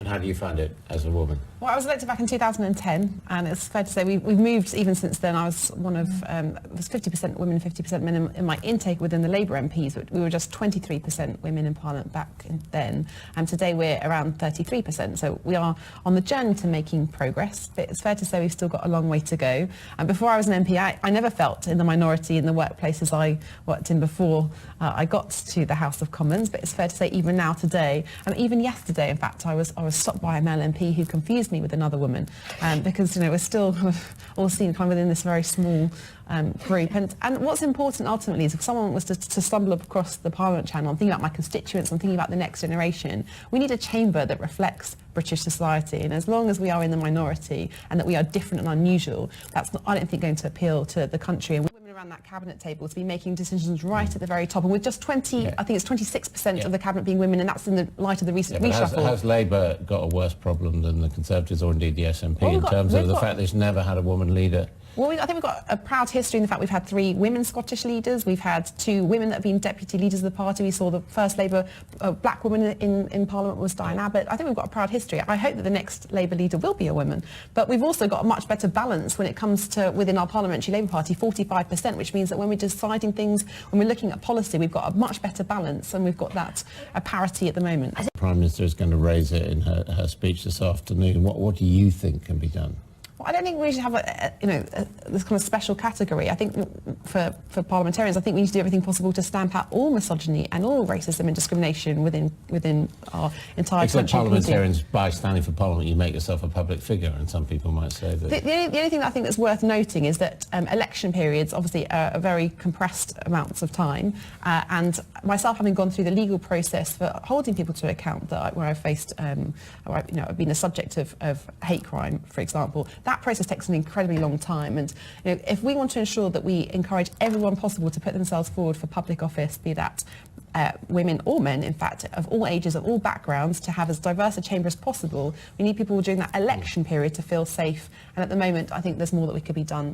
And how do you find it as a woman? Well, I was elected back in 2010, and it's fair to say we've moved even since then. I was one of, it was 50% women, 50% men in my intake within the Labour MPs. We were just 23% women in Parliament back then, and today we're around 33%. So we are on the journey to making progress, but it's fair to say we've still got a long way to go. And before I was an MP, I never felt in the minority in the workplaces I worked in before I got to the House of Commons, but it's fair to say even now today, and even yesterday, in fact, I was stopped by a male MP who confused me with another woman, because we're still all seen kind of within this very small group. And what's important ultimately is if someone was to stumble across the Parliament channel, I'm thinking about my constituents, I'm thinking about the next generation, we need a chamber that reflects British society, and as long as we are in the minority and that we are different and unusual, that's not, I don't think, going to appeal to the country. And women around that cabinet table to be making decisions right at the very top, and with just 20, I think it's 26% of the cabinet being women, and that's in the light of the recent reshuffle. Has Labour got a worse problem than the Conservatives or indeed the SNP in terms of the fact that it's never had a woman leader? Well, I think we've got a proud history in the fact we've had 3 women Scottish leaders. We've had 2 women that have been deputy leaders of the party. We saw the first Labour black woman in Parliament was Diane Abbott. I think we've got a proud history. I hope that the next Labour leader will be a woman. But we've also got a much better balance when it comes to within our parliamentary Labour Party, 45%, which means that when we're deciding things, when we're looking at policy, we've got a much better balance, and we've got that a parity at the moment. The Prime Minister is going to raise it in her speech this afternoon. What do you think can be done? Well, I don't think we should have this kind of special category. I think for parliamentarians, I think we need to do everything possible to stamp out all misogyny and all racism and discrimination within our entire country. Except parliamentarians, by standing for Parliament, you make yourself a public figure, and some people might say that. The only thing that I think that's worth noting is that election periods obviously are very compressed amounts of time, and myself having gone through the legal process for holding people to account where I've faced, I've been the subject of hate crime, for example. That process takes an incredibly long time, and if we want to ensure that we encourage everyone possible to put themselves forward for public office, be that women or men, in fact, of all ages, of all backgrounds, to have as diverse a chamber as possible, we need people during that election period to feel safe, and at the moment I think there's more that we could be done.